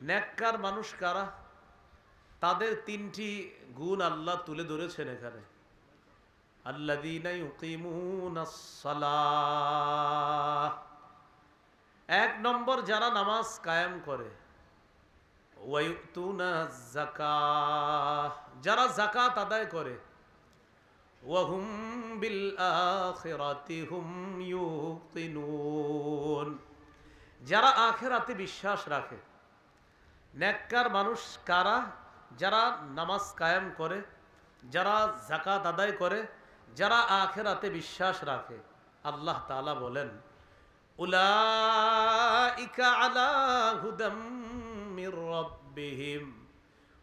নেককার মানুষ কারা? তাদের তিনটি গুণ আল্লাহ তুলে ধরেছেন এখানে। আল্লাযীনা ইউকিমুনাস সালাহ, এক নম্বর যারা নামাজ কায়েম করে। ওয়া ইউতুনাজ যাকাহ, যারা যাকাত আদায় করে। ওয়া হুম বিল আখিরাতি হুম ইউকিনুন, যারা আখিরাতে বিশ্বাস রাখে। নেককার মানুষ কারা? যারা নামাজ কায়েম করে, যারা যাকাত আদায় করে, যারা আখিরাতে বিশ্বাস রাখে। আল্লাহ তাআলা বলেন, উলাইকা আলা হুদাম মির রাব্বিহিম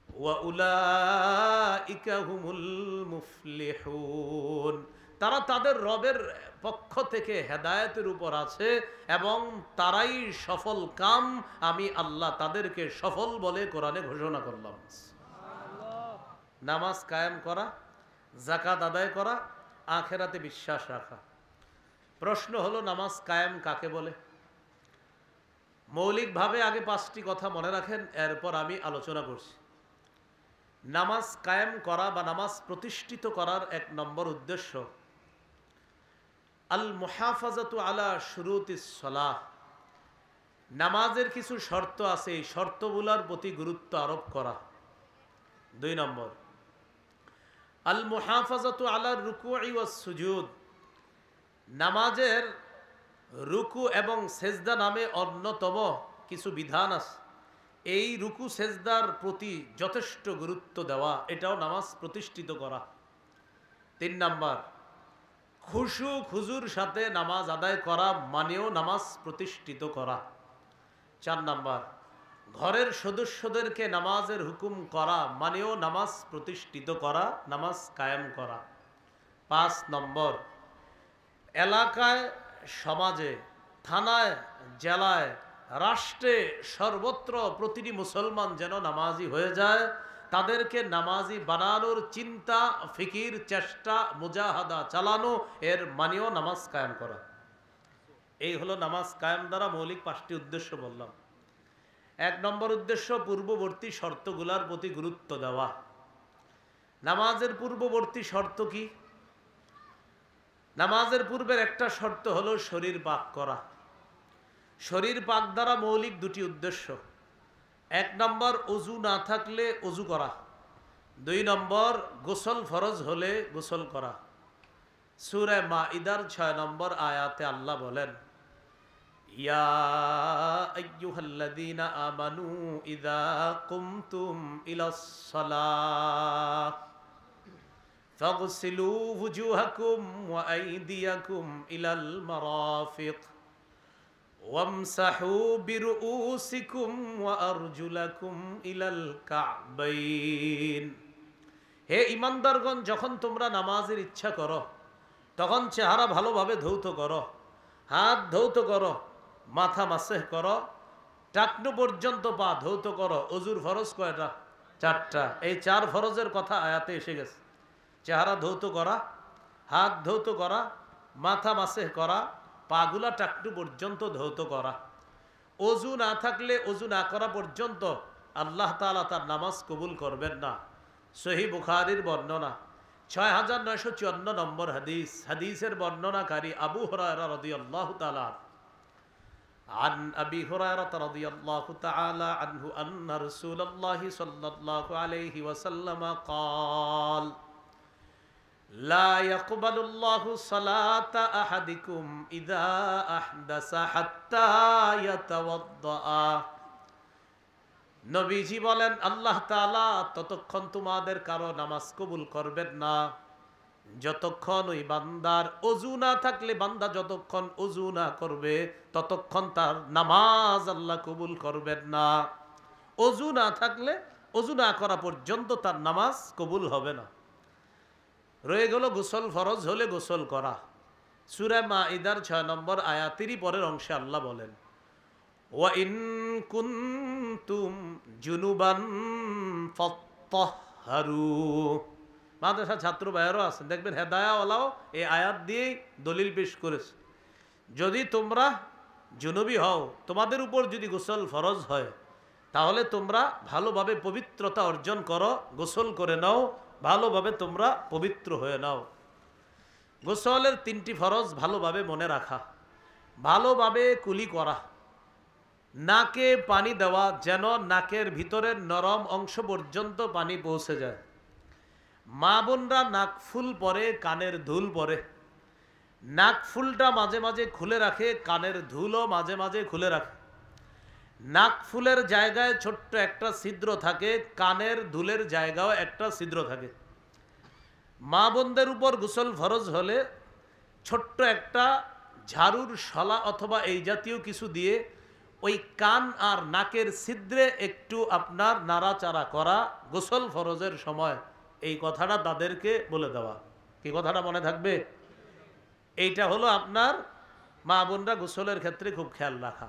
ওয়া উলাইকা হুমুল মুফলিহুন, তারা তাদের রবের পক্ষ থেকে হেদায়েতের উপর আছে এবং তারাই সফল কাম। আমি আল্লাহ তাদেরকে সফল বলে কোরআনে ঘোষণা করলাম। নামাজ কায়েম করা, যাকাত আদায় করা, আখিরাতে বিশ্বাস রাখা। প্রশ্ন হলো, নামাজ কায়েম কাকে বলে? মৌলিকভাবে আগে 5টি কথা মনে রাখেন, এরপর আমি আলোচনা করছি। নামাজ কায়েম করা বা নামাজ প্রতিষ্ঠিত করার 1 নম্বর উদ্দেশ্য আল মুহাফাজাতু আলা শুরুতিস সালাহ, নামাজের কিছু শর্ত আছে, এই শর্তগুলোর প্রতি গুরুত্ব আরোপ করা। 2 নম্বর আল মুহাফাজাতু আলা রুকুই ওয়াস সুজুদ, নামাজের রুকু এবং সেজদা নামে অন্যতম কিছু বিধান আছে, এই রুকু সেজদার প্রতি যথেষ্ট গুরুত্ব দেওয়া, এটাও নামাজ প্রতিষ্ঠিত করা। 3 নম্বর খুশু খুজুর সাথে নামাজ আদায় করা মানেও নামাজ প্রতিষ্ঠিত করা। 4 নম্বর ঘরের সদস্যদেরকে নামাজের হুকুম করা মানেও নামাজ প্রতিষ্ঠিত করা, নামাজ কায়েম করা। 5 নম্বর এলাকায়, সমাজে, থানায়, জেলায়, রাষ্ট্রে, সর্বত্র প্রতিটি মুসলমান যেন নামাজি হয়ে যায়, তাদেরকে নামাজি বানানোর চিন্তা, ফিকির, চেষ্টা, মুজাহাদা চালানো, এর মানেও নামাজ কায়েম করা। এই হলো নামাজ কায়েম দ্বারা মৌলিক 5টি উদ্দেশ্য বললাম। 1 নম্বর উদ্দেশ্য পূর্ববর্তী শর্তগুলার প্রতি গুরুত্ব দেওয়া। নামাজের পূর্ববর্তী শর্ত কি? নামাজের পূর্বের একটা শর্ত হলো শরীর পাক করা। শরীর পাক দ্বারা মৌলিক 2টি উদ্দেশ্য। 1 নম্বর ওযু না থাকলে ওযু করা। 2 নম্বর গোসল ফরজ হলে গোসল করা। সূরা মাইদার 6 নম্বর আয়াতে আল্লাহ বলেন, ইয়া আইয়ুহাল্লাযীনা আমানু ইযা কুমতুম ইলাস সালাহ ফাগসিলু ওয়ুজুহাকুম ওয়া আইদিয়াকুম ইলাল মারাফিক ওয়ামসাহু বিরুউসিকুম ওয়া আরজুলাকুম ইলাল কা'বাইন। হে ঈমানদারগণ, যখন তোমরা নামাজের ইচ্ছা করো তখন চেহারা ভালোভাবে ধৌত করো, হাত ধৌত করো, মাথা মাসেহ করো, টাকনু পর্যন্ত পা ধৌত করো। ওযুর ফরজ কয়টা? 4টা। এই 4 ফরজের কথা আয়াতে এসে গেছে। চেহারা ধৌত করা, হাত ধৌত করা, মাথা মাসেহ করা, পাগুলা টাকটু পর্যন্ত ধৌত করা। ওযু না থাকলে, ওযু না করা পর্যন্ত আল্লাহ তাআলা তার নামাজ কবুল করবেন না। সহিহ বুখারীর বর্ণনা 6954 নম্বর হাদিস। হাদিসের বর্ণনাকারী আবু হুরায়রা রাদিয়াল্লাহু তাআলা আন আবি হুরায়রা রাদিয়াল্লাহু তাআলা আনহু আন্না রাসূলুল্লাহ সাল্লাল্লাহু আলাইহি ওয়াসাল্লাম قال لا يقبل الله صلاة أحدكم إذا أحدث حتى يتوضأ। নবীজি বলেন, আল্লাহ তাআলা ততক্ষণ তোমাদের কারো নামাজ কবুল করবেন না যতক্ষণ ওই বান্দার ওযু না থাকলে, বান্দা যতক্ষণ ওযু না করবে ততক্ষণ তার নামাজ আল্লাহ কবুল করবেন না। ওযু না থাকলে, ওযু না করা পর্যন্ত তার নামাজ কবুল হবে না। রয়ে গেল গোসল ফরজ হলে গোসল করা। সূরা মাইদার 6 নম্বর আয়াতেরই পরের অংশে আল্লাহ বলেন, ওয়া ইন কুনতুম জুনুবান ফাত্তাহহারু। মাদ্রাসা ছাত্র ভাইয়েরও আছেন, দেখবেন হেদায়াওয়ালাও এই আয়াত দিয়েই দলিল পেশ করেছে। যদি তোমরা জুনুবি হও, তোমাদের উপর যদি গোসল ফরজ হয়, তাহলে তোমরা ভালোভাবে পবিত্রতা অর্জন করো, গোসল করে নাও, ভালোভাবে তোমরা পবিত্র হয়ে নাও। গোসলের 3টি ফরজ ভালোভাবে মনে রাখা, ভালোভাবে কুলি করা, নাকে পানি দেওয়া যেন নাকের ভিতরের নরম অংশ পর্যন্ত পানি পৌঁছে যায়। মা বোনরা নাক ফুল পরে, কানের দুল পরে। নাক ফুলটা মাঝে মাঝে খুলে রাখে, কানের দুলও মাঝে মাঝে খুলে রাখে। নাক ফুলের জায়গায় ছোট্ট একটা ছিদ্র থাকে, কানের দুলের জায়গাও একটা ছিদ্র থাকে। মা বোনদের উপর গোসল ফরজ হলে ছোট্ট একটা ঝাড়ুর শলা অথবা এই জাতীয় কিছু দিয়ে ওই কান আর নাকের ছিদ্রে একটু আপনার নাড়াচাড়া করা গোসল ফরজের সময়। এই কথাটা তাদেরকে বলে দেওয়া। কি কথাটা মনে থাকবে? এইটা হলো আপনার মা বোনরা গোসলের ক্ষেত্রে খুব খেয়াল রাখা।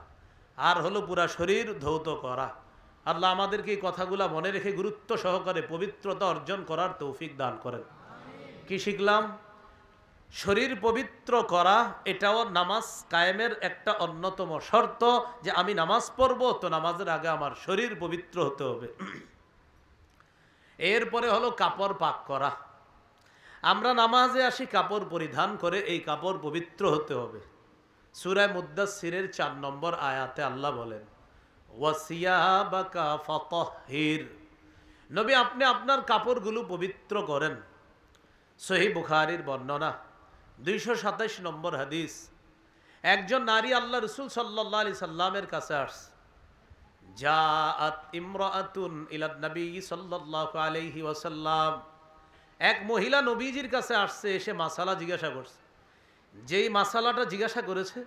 আর হলো পুরা শরীর ধৌত করা। আল্লাহ আমাদেরকে এই কথাগুলো মনে রেখে গুরুত্ব সহকারে পবিত্রতা অর্জন করার তৌফিক দান করেন। কি শিখলাম? শরীর পবিত্র করা এটাও নামাজ কায়েমের একটা অন্যতম শর্ত, যে আমি নামাজ পড়ব তো নামাজের আগে আমার শরীর পবিত্র হতে হবে। এরপরে হলো কাপড় পাক করা। আমরা নামাজে আসি কাপড় পরিধান করে, এই কাপড় পবিত্র হতে হবে। সূরা মুদ্দাসসিরের 4 নম্বর আয়াতে আল্লাহ বলেন, ওয়াসিয়াবাকা ফাতাহহির। নবী আপনি আপনার কাপড়গুলো পবিত্র করেন। সহিহ বুখারীর বর্ণনা 227 নম্বর হাদিস। একজন নারী আল্লাহ রাসূল সাল্লাল্লাহু আলাইহি সাল্লামের কাছে আসছে। জাআত ইমরাআতুন ইলা নবী সাল্লাল্লাহু আলাইহি ওয়াসাল্লাম। এক মহিলা নবীজির কাছে আসছে, এসে মাসালা জিজ্ঞাসা করছে। যেই মাসালাটা জিজ্ঞাসা করেছে,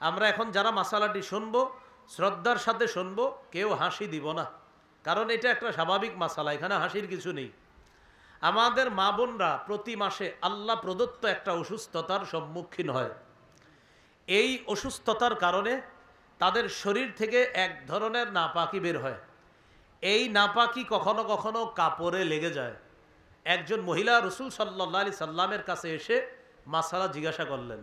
আমরা এখন যারা মাসালাটি শুনবো শ্রদ্ধার সাথে শুনবো, কেউ হাসি দিব না, কারণ এটা একটা স্বাভাবিক মাসালা, এখানে হাসির কিছু নেই। আমাদের মা বোনরা প্রতি মাসে আল্লাহ প্রদত্ত একটা অসুস্থতার সম্মুখীন হয়। এই অসুস্থতার কারণে তাদের শরীর থেকে এক ধরনের নাপাকি বের হয়। এই নাপাকি কখনো কখনো কাপড়ে লেগে যায়। একজন মহিলা রাসূল সাল্লাল্লাহু আলাইহি সাল্লামের কাছে এসে মাসালা জিজ্ঞাসা করলেন,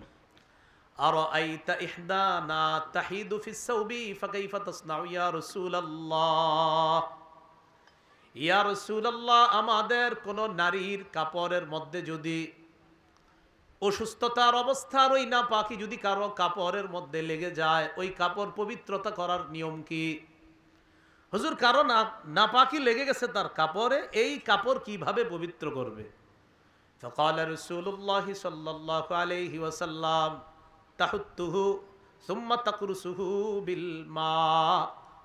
আরাআইতা ইহদানা তাহিদু ফিস সাওবি ফাকাইফা তাসনাউ ইয়া রাসূলুল্লাহ। ইয়া রাসূলুল্লাহ, আমাদের কোন নারীর কাপড়ের মধ্যে যদি অসুস্থতার অবস্থার ওই নাপাকি যদি কারো কাপড়ের মধ্যে লেগে যায়, ওই কাপড় পবিত্রতা করার নিয়ম কি? হুজুর, কারো নাপাকি লেগে গেছে তার কাপড়ে, এই কাপড় কিভাবে পবিত্র করবে? فقال رسول الله صلى الله عليه وسلم تحته ثم تقرصه بالماء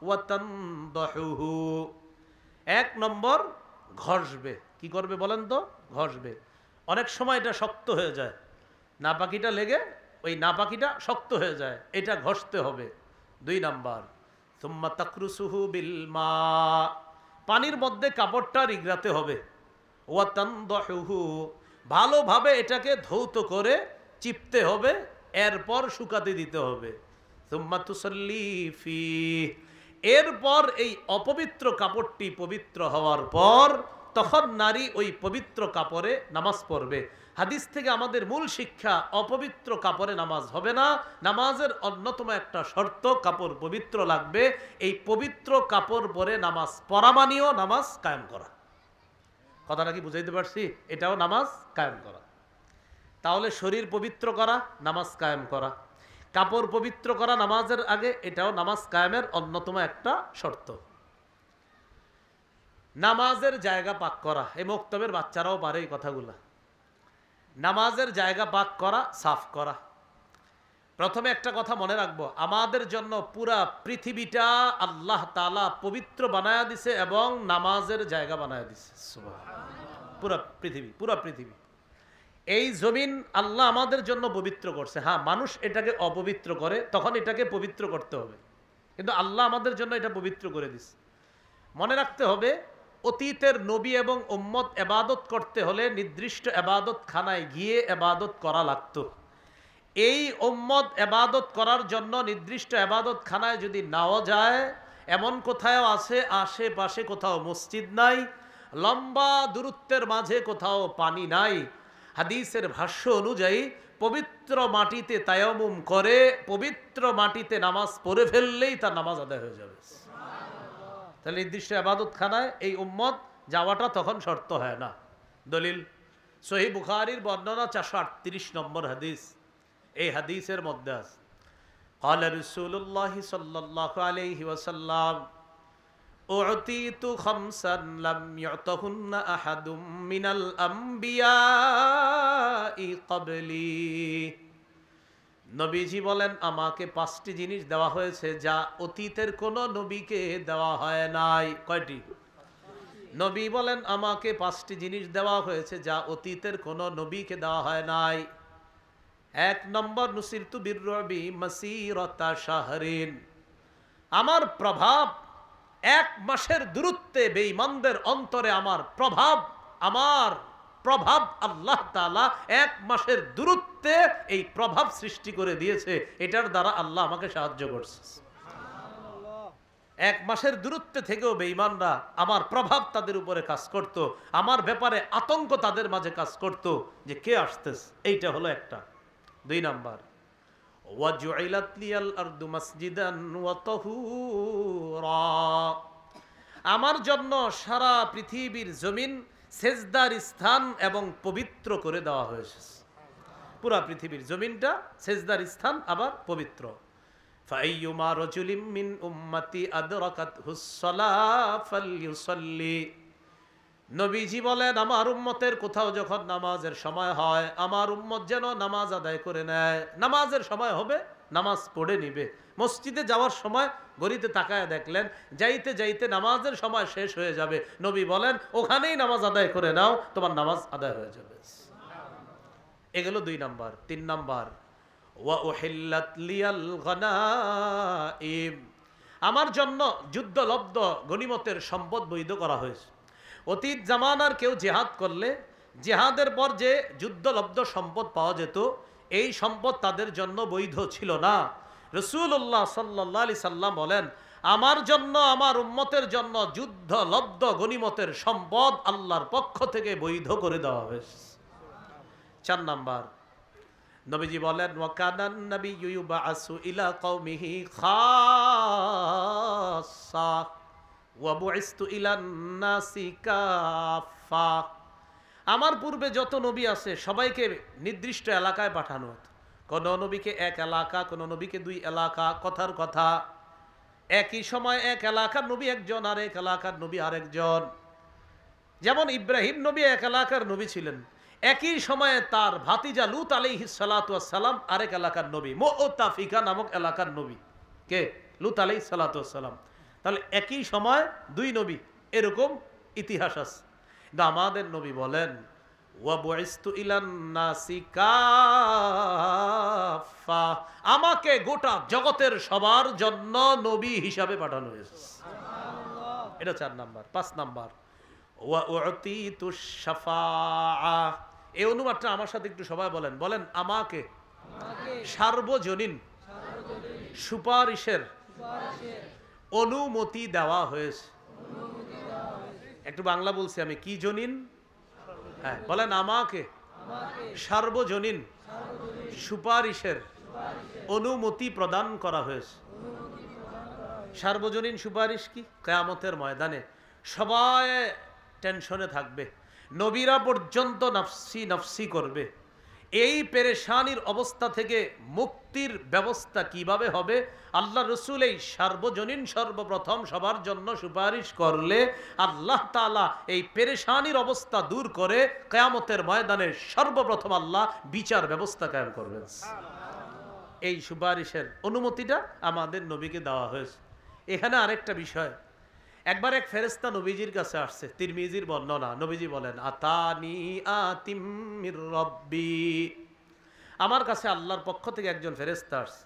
وتنضحه। 1 নম্বর ঘষবে। কি করবে বলেন তো? ঘষবে। অনেক সময় এটা শক্ত হয়ে যায়, নাপাকিটা লেগে ওই নাপাকিটা শক্ত হয়ে যায়, এটা ঘষতে হবে। 2 নম্বর সুম্মা তাকরুসুহু বিল মা, পানির মধ্যে কাপড়টা রিগড়াতে হবে। ওয়া তানদাহুহু, ভালোভাবে এটাকে ধৌত করে চিপতে হবে, এরপর শুকাতে দিতে হবে। সুম্মা তুসাল্লি ফি, এরপর এই অপবিত্র কাপড়টি পবিত্র হওয়ার পর তখন নারী ওই পবিত্র কাপড়ে নামাজ পড়বে। হাদিস থেকে আমাদের মূল শিক্ষা, অপবিত্র কাপড়ে নামাজ হবে না। নামাজের অন্যতম একটা শর্ত কাপড় পবিত্র লাগবে। এই পবিত্র কাপড় পরে নামাজ পড়া মানেও নামাজ কায়েম করা। কথাটা কি বুঝাইতে পারছি? এটাও নামাজ কায়েম করা। তাহলে শরীর পবিত্র করা, নামাজ কায়েম করা, কাপড় পবিত্র করা নামাজের আগে, এটাও নামাজ কায়েমের অন্যতম একটা শর্ত। নামাজের জায়গা পাক করা, এই মক্তবের বাচ্চারাও পারে এই কথাগুলা। নামাজের জায়গা পাক করা, সাফ করা। প্রথমে একটা কথা মনে রাখবো, আমাদের জন্য পুরা পৃথিবীটা আল্লাহ তাআলা পবিত্র বানায়া দিছে এবং নামাজের জায়গা বানায়া দিছে। পুরা পৃথিবী এই জমিন আল্লাহ আমাদের জন্য পবিত্র করছে। হ্যাঁ, মানুষ এটাকে অপবিত্র করে, তখন এটাকে পবিত্র করতে হবে, কিন্তু আল্লাহ আমাদের জন্য এটা পবিত্র করে দিছে। মনে রাখতে হবে, অতীতের নবী এবং উম্মত ইবাদত করতে হলে নির্দিষ্ট ইবাদত খানায় গিয়ে ইবাদত করা লাগতো। এই উম্মত ইবাদত করার জন্য নির্দিষ্ট ইবাদত খানায় যদি নাও যায়, এমন কোথাও আছে আশেপাশে কোথাও মসজিদ নাই, লম্বা দূরত্বের মাঝে কোথাও পানি নাই, হাদিসের ভাষ্য অনুযায়ী পবিত্র মাটিতে তায়াম্মুম করে পবিত্র মাটিতে নামাজ পড়ে ফেললেই তার নামাজ আদায় হয়ে যাবে। তাহলে নির্দিষ্ট ইবাদতখানায় এই উম্মত যাওয়াটা তখন শর্ত হয় না। দলিল সহিহ বুখারীর বর্ণনা 438 নম্বর হাদিস। এই হাদিসের মধ্যে আছে قال رسول الله صلى الله عليه وسلم أعطيت خمسا لم يعطهن أحد من الأنبياء قبلي। নবীজি বলেন আমাকে 5টি জিনিস দেওয়া হয়েছে যা অতীতের কোন নবীকে দেওয়া হয় নাই। কয়টি? নবী বলেন আমাকে 5টি জিনিস দেওয়া হয়েছে যা অতীতের কোন নবীকে দেওয়া হয় নাই। 1 নম্বর নুসিরতু বিররবি মাসিরাতা শাহরিন, আমার প্রভাব 1 মাসের দূরত্বে বেঈমানদের অন্তরে আমার প্রভাব আল্লাহ তাআলা 1 মাসের দূরত্বে এই প্রভাব সৃষ্টি করে দিয়েছে। এটার দ্বারা আল্লাহ আমাকে সাহায্য করছে। 1 মাসের দূরত্বে থেকেও বেঈমানরা আমার প্রভাব তাদের উপরে কাজ করত, আমার ব্যাপারে আতঙ্ক তাদের মাঝে কাজ করত যে কে আসতেছে। এইটা হলো একটা। 2 নাম্বার ওয়াজুইলাত লিয়াল আরদু মাসজিদান ওয়া তাহুরা, আমার জন্য সারা পৃথিবীর জমিন সেজদার স্থান এবং পবিত্র করে দেওয়া হয়েছে। পুরা পৃথিবীর জমিনটা সেজদার স্থান আবার পবিত্র। ফাইয়ুমা রাজুলিম মিন উম্মতি আদরাকাতহুস সালাহ ফালইউসাল্লি, নবীজি বলেন আমার উম্মতের কোথাও যখন নামাজের সময় হয় আমার উম্মত যেন নামাজ আদায় করে নেয়। নামাজের সময় হবে নামাজ পড়ে নিবে। মসজিদে যাওয়ার সময় ঘড়িতে তাকায় দেখলেন যাইতে যাইতে নামাজের সময় শেষ হয়ে যাবে, নবী বলেন ওখানেই নামাজ আদায় করে নাও, তোমার নামাজ আদায় হয়ে যাবে। এগুলো 2 নাম্বার। 3 নাম্বার ওয়া উহিল্লাত লিয়াল গনাইম, আমার জন্য যুদ্ধলব্ধ গনিমতের সম্পদ বৈধ করা হয়েছে। অতীত জামানার কেউ জেহাদ করলে জেহাদের পর যে যুদ্ধলব্ধ সম্পদ পাওয়া যেত এই সম্পদ তাদের জন্য বৈধ ছিল না। রাসূলুল্লাহ সাল্লাল্লাহু আলাইহি সাল্লাম বলেন আমার জন্য আমার উম্মতের জন্য যুদ্ধলব্ধ গনিমতের সম্পদ আল্লাহর পক্ষ থেকে বৈধ করে দেওয়া হয়েছে। 4 নাম্বার নবীজি বলেন ওয়াকানান নাবিয়্যু ইউবাসু ইলা কওমিহি খাসসা ওয়া বুইসতু ইলান নাসি কাফা, আমার পূর্বে যত নবী আছে সবাইকে নির্দিষ্ট এলাকায় পাঠানো হতো। কোন নবীকে 1 এলাকা, কোন নবীকে 2 এলাকা। কথার কথা একই সময় 1 এলাকার নবী একজন আর 1 এলাকার নবী আরেকজন। যেমন ইব্রাহিম নবী 1 এলাকার নবী ছিলেন, একই সময়ে তার ভাতিজা লূত আলাইহিস সালাতু ওয়াস সালাম আরেক এলাকার নবী, মুতাফিকা নামক এলাকার নবী। কে? লূত আলাইহিস সালাতু ওয়াস সালাম। তাহলে একই সময় 2 নবী, এরকম ইতিহাস আছে। কিন্তু আমাদের নবী বলেন ওয়া বুইসতু ইলান নাসি কাফা, আমাকে গোটা জগতের সবার জন্য নবী হিসাবে পাঠানো হয়েছে। এটা 4 নাম্বার। 5 নাম্বার ওয়া উতিতুশ শাফাআ, এই অনুবাদটা আমার সাথে একটু সবাই বলেন, বলেন আমাকে সার্বজনীন সুপারিশের অনুমতি দেওয়া হয়েছে। একটু বাংলা বলছি আমি, কি জনীন? হ্যাঁ বলেন আমাকে সার্বজনীন সুপারিশের অনুমতি প্রদান করা হয়েছে। সার্বজনীন সুপারিশ কি? কিয়ামতের ময়দানে সবাই টেনশনে থাকবে, নবীরা পর্যন্ত নফসি নফসি করবে। এই পেরেশানির অবস্থা থেকে মুক্তির ব্যবস্থা কিভাবে হবে? আল্লাহ রসুল এই সার্বজনীন সর্বপ্রথম সবার জন্য সুপারিশ করলে আল্লাহ তাআলা এই পেরেশানির অবস্থা দূর করে কিয়ামতের ময়দানে সর্বপ্রথম আল্লাহ বিচার ব্যবস্থা কায়েম করবেন। এই সুপারিশের অনুমতিটা আমাদের নবীকে দেওয়া হয়েছে। এখানে আরেকটা বিষয়, একবার এক ফেরেশতা নবীজির কাছে আসছে, তিরমিজির বর্ণনা। নবীজি বলেন আতানি আতিম মির রব্বি, আমার কাছে আল্লাহর পক্ষ থেকে একজন ফেরেশতা আসছে।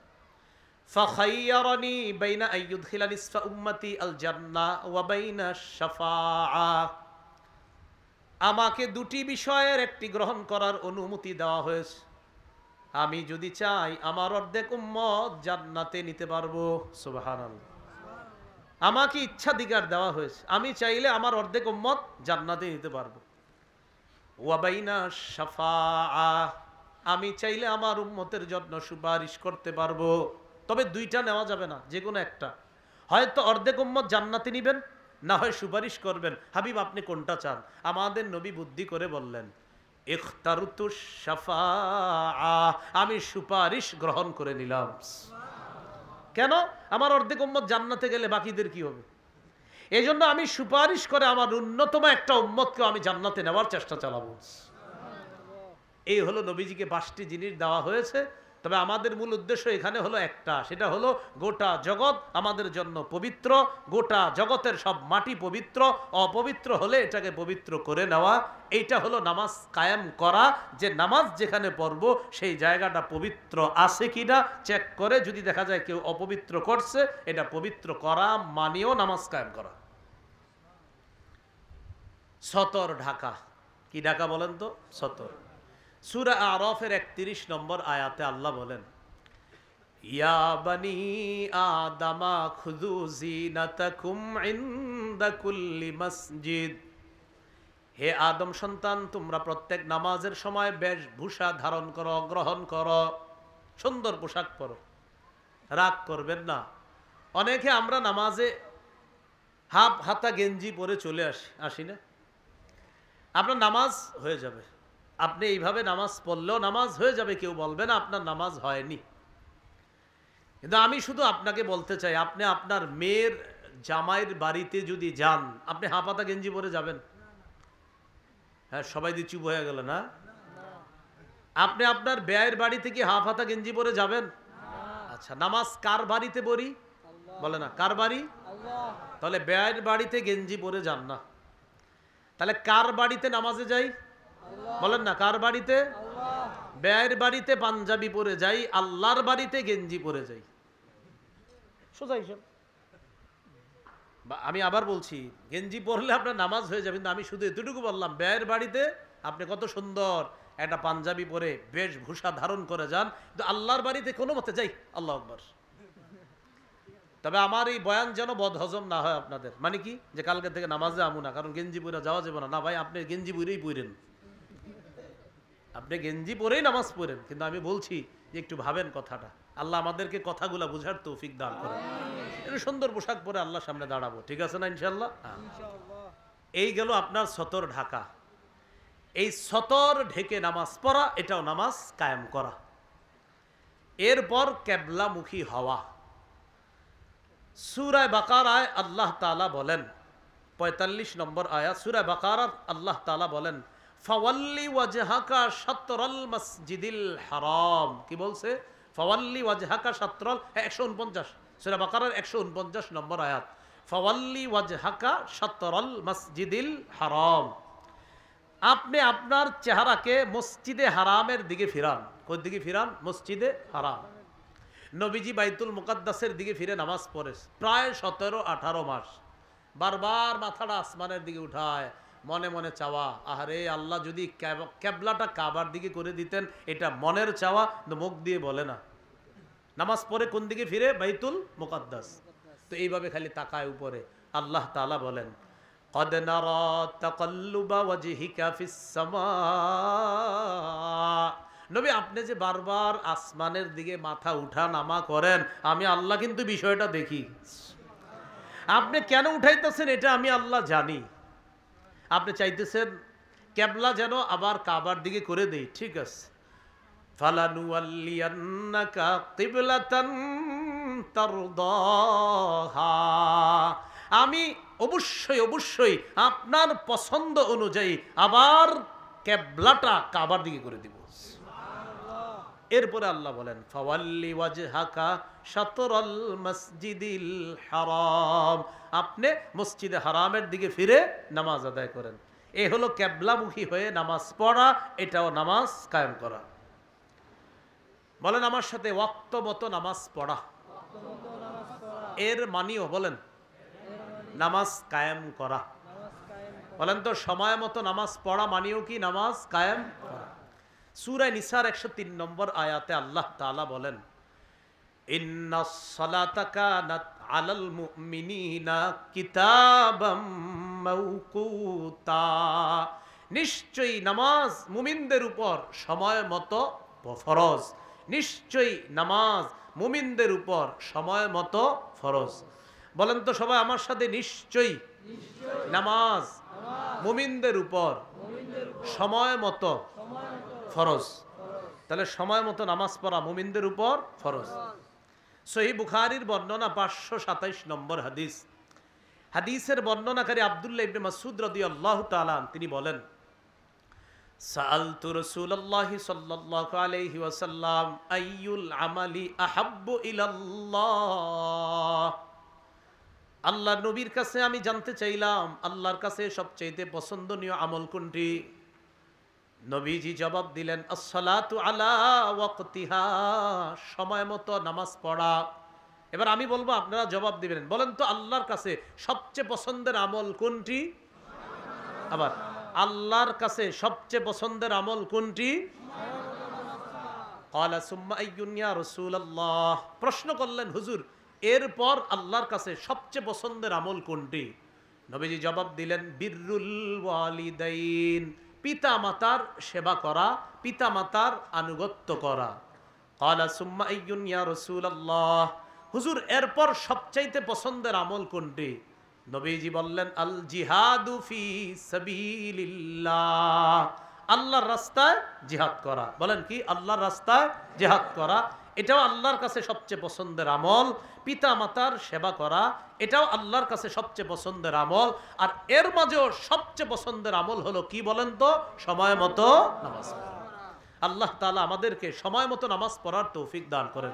ফাখাইয়ারানি বাইনা আইয়ুদখিলা নিসফা উম্মতি আল জান্নাহ ওয়া বাইনা শাফাআ, আমাকে 2টি বিষয়ের একটি গ্রহণ করার অনুমতি দেওয়া হয়েছে। আমি যদি চাই আমার অর্ধেক উম্মত জান্নাতে নিতে পারবো। সুবহানাল্লাহ, আমাকে ইচ্ছাধিকার দেওয়া হয়েছে, আমি চাইলে আমার অর্ধেক উম্মত জান্নাতে নিতে পারবো। ওয়া বাইনা শাফাআ, আমি চাইলে আমার উম্মতের জন্য সুপারিশ করতে পারবো। তবে 2টা নেওয়া যাবে না, যে কোনো একটা। হয়তো অর্ধেক উম্মত জান্নাতে নিবেন, না হয় সুপারিশ করবেন। হাবিব আপনি কোনটা চান? আমাদের নবী বুদ্ধি করে বললেন, ইখতারতু শাফাআ, আমি সুপারিশ গ্রহণ করে নিলাম। কেন? আমার অর্ধেক উম্মত জান্নাতে গেলে বাকিদের কি হবে? এই জন্য আমি সুপারিশ করে আমার ন্যূনতম একটা উম্মতকে আমি জান্নাতে নেওয়ার চেষ্টা চালাবো। এই হলো নবীজিকে 5টি জিনিস দেওয়া হয়েছে। তবে আমাদের মূল উদ্দেশ্য এখানে হলো একটা, সেটা হলো গোটা জগৎ আমাদের জন্য পবিত্র। গোটা জগতের সব মাটি পবিত্র, অপবিত্র হলে এটাকে পবিত্র করে নেওয়া। এইটা হলো নামাজ কায়েম করা, যে নামাজ যেখানে পড়ব সেই জায়গাটা পবিত্র আছে কিনা চেক করে যদি দেখা যায় কেউ অপবিত্র করছে, এটা পবিত্র করা মানেও নামাজ কায়েম করা। সতর ঢাকা, কি ঢাকা বলেন তো? সতর। সূরা আরাফের 31 নম্বর আয়াতে আল্লাহ বলেন, ইয়া বানি আদামা খুযু যিনাতাকুম ইনদা কুল্লি মসজিদ, হে আদম সন্তান তোমরা প্রত্যেক নামাজের সময় বেশভূষা ধারণ করো, গ্রহণ করো, সুন্দর পোশাক পরো, রাগ করবেন না। অনেকে আমরা নামাজে হাফ হাতা গেঞ্জি পরে চলে আসি না? আপনার নামাজ হয়ে যাবে, আপনি এইভাবে নামাজ পড়লেও নামাজ হয়ে যাবে, কেউ বলবে না আপনার নামাজ হয়নি। কিন্তু আমি শুধু আপনাকে বলতে চাই, আপনি আপনার মেয়ের জামাইয়ের বাড়িতে যদি যান, আপনি হাফাতা গেঞ্জি পরে যাবেন? হ্যাঁ, সবাই দিয়ে চুপ হয়ে গেল না? আপনি আপনার বেয়ের বাড়িতে কি হাফাতা গেঞ্জি পরে যাবেন? আচ্ছা, নামাজ কার বাড়িতে পড়ি? বলে না, কার বাড়ি? তাহলে বেয়ের বাড়িতে গেঞ্জি পরে যান না, তাহলে কার বাড়িতে নামাজে যাই? বলেন না, কার বাড়িতে? বেয়ের বাড়িতে পাঞ্জাবি পরে যাই, আল্লাহর বাড়িতে গেঞ্জি পরে যাই। সোজা হিসাব। আমি আবার বলছি, গেঞ্জি পরলে আপনার নামাজ হয়ে যাবে, কিন্তু আমি শুধু এতটুকু বললাম, বেয়ের বাড়িতে আপনি কত সুন্দর একটা পাঞ্জাবি পরে বেশভূষা ধারণ করে যান, কিন্তু আল্লাহর বাড়িতে কোনো মতে যাই। আল্লাহু আকবার। তবে আমার এই বয়ান যেন বদহজম না হয় আপনাদের। মানে কি, যে কালকে থেকে নামাজে আমু না কারণ গেঞ্জি পরে যাওয়া যাবে না। না ভাই, আপনি গেঞ্জি পরেই পড়েন, আপনি গেঞ্জি পরেই নামাজ পড়েন, কিন্তু আমি বলছি যে একটু ভাবেন কথাটা। আল্লাহ আমাদেরকে কথাগুলা বুঝার তৌফিক দান করেন। একটু সুন্দর পোশাক পরে আল্লাহর সামনে দাঁড়াবো, ঠিক আছে না ইনশাআল্লাহ? এই গেল আপনার সতর ঢাকা। এই সতর ঢেকে নামাজ পড়া, এটাও নামাজ কায়েম করা। এরপর কেবলামুখী হওয়া। সূরা বাকারায় আল্লাহ তাআলা বলেন, 45 নম্বর আয়াত সূরা বাকারার আল্লাহ তাআলা বলেন, ফাওয়াল্লি ওয়াজহাকা শাতরাল মসজিদিল হারাম। কি বলছে? ফাওয়াল্লি ওয়াজহাকা শাতরাল, 149 সূরা বাকারার 149 নম্বর আয়াত। ফাওয়াল্লি ওয়াজহাকা শাতরাল মসজিদিল হারাম, আপনি আপনার চেহারাকে মসজিদে হারামের দিকে ফিরান। কোন দিকে ফিরান? মসজিদে হারাম। নবীজি বাইতুল মুকাদ্দাসের দিকে ফিরে নামাজ পড়ে প্রায় 17-18 মাস। বারবার মাথাটা আসমানের দিকে উঠায়, মনে মনে চাওয়া, আহারে আল্লাহ যদি কেবলাটা কাবার দিকে করে দিতেন। এটা মনের চাওয়া, মুখ দিয়ে বলে না। নামাজ পড়ে কোন দিকে ফিরে? বাইতুল মুকাদ্দাস। তো এইভাবে খালি তাকায় উপরে। আল্লাহ তাআলা বলেন, قد نرى تقلب وجهك في السماء। নবী, আপনি যে বারবার আসমানের দিকে মাথা উঠা নামা করেন, আমি আল্লাহ কিন্তু বিষয়টা দেখি। আপনি কেন উঠাইতেছেন এটা আমি আল্লাহ জানি। আপনি চাইতেছেন কেবলা যেন আবার কাবার দিকে করে দেই, ঠিক আছে। ফালানুওয়াল্লিয়ান্নাকা কিবলাতান তারদাহা, আমি অবশ্যই অবশ্যই আপনার পছন্দ অনুযায়ী আবার কেবলাটা কাবার দিকে করে দিব। এরপরে আল্লাহ বলেন, ফাওয়াল্লি ওয়াজহাকা শাতরাল মসজিদিল হারাম, আপনি মসজিদে হারামের দিকে ফিরে নামাজ আদায় করেন। এই হলো কেবলামুখী হয়ে নামাজ পড়া, এটাও নামাজ কায়েম করা। বলেন আমার সাথে, ওয়াক্ত মতো নামাজ পড়া। এর মানিও বলেন নামাজ কায়েম করা। বলেন তো, সময় মতো নামাজ পড়া মানিও কি নামাজ কায়েম করা। সূরা নিসার 103 নম্বর আয়াতে আল্লাহ তাআলা বলেন, ইন্নাস সালাতা কানাত আলাল মুমিনিনা কিতাবাম মাওকুতা, নিশ্চয়ই নামাজ মুমিনদের উপর সময় মতো ফরজ। নিশ্চয়ই নামাজ মুমিনদের উপর সময় মতো ফরজ। বলেন তো সবাই আমার সাথে, নিশ্চয়ই নামাজ মুমিনদের উপর সময় মতো ফরজ। তাহলে সময় মতো নামাজ পড়া মুমিনদের উপর ফরজ। সহিহ বুখারীর বর্ণনা 527 নম্বর হাদিস। হাদিসের বর্ণনাকারী আব্দুল্লাহ ইবনে মাসউদ রাদিয়াল্লাহু তাআলা তিনি বলেন, সাআলতু রাসূলুল্লাহি সাল্লাল্লাহু আলাইহি ওয়াসাল্লাম আইয়ুল আমালি আহাব্বু ইলাল্লাহ। আল্লাহর নবীর কাছে আমি জানতে চাইলাম আল্লাহর কাছে সবচেয়ে পছন্দনীয় আমল কোনটি? নবীজি জবাব দিলেন, আস-সালাতু আলা ওয়াক্তিহা, সময় মতো নামাজ পড়া। এবার আমি বলবো, আপনারা জবাব দিবেন। বলেন তো আল্লাহর কাছে সবচেয়ে পছন্দের আমল কোনটি? আবার আল্লাহর কাছে সবচেয়ে পছন্দের আমল কোনটি? ক্বালা সুম্মা আইয়ুন ইয়া রাসূলুল্লাহ। প্রশ্ন করলেন, হুজুর এরপর আল্লাহর কাছে সবচেয়ে পছন্দের আমল কোনটি? নবীজি জবাব দিলেন, বিররুল ওয়ালিদাইন, পিতা মাতার সেবা করা, পিতা মাতার আনুগত্য করা। ক্বালা সুম্মা আইয়ুন ইয়া রাসূলুল্লাহ। হুজুর এরপর সবচাইতে পছন্দের আমল কোনটি? নবীজি বললেন, আল জিহাদু ফি সাবিলিল্লাহ, আল্লাহর রাস্তায় জিহাদ করা। বলেন কি? আল্লাহর রাস্তায় জিহাদ করা। এটাও আল্লাহর কাছে সবচেয়ে পছন্দের আমল। পিতা মাতার সেবা করা, এটাও আল্লাহর কাছে সবচেয়ে পছন্দের আমল। আর এর মাঝেও সবচেয়ে পছন্দের আমল হলো কি বলেন তো? সময় মতো নামাজ পড়া। আল্লাহ তাআলা আমাদেরকে সময় মতো নামাজ পড়ার তৌফিক দান করেন।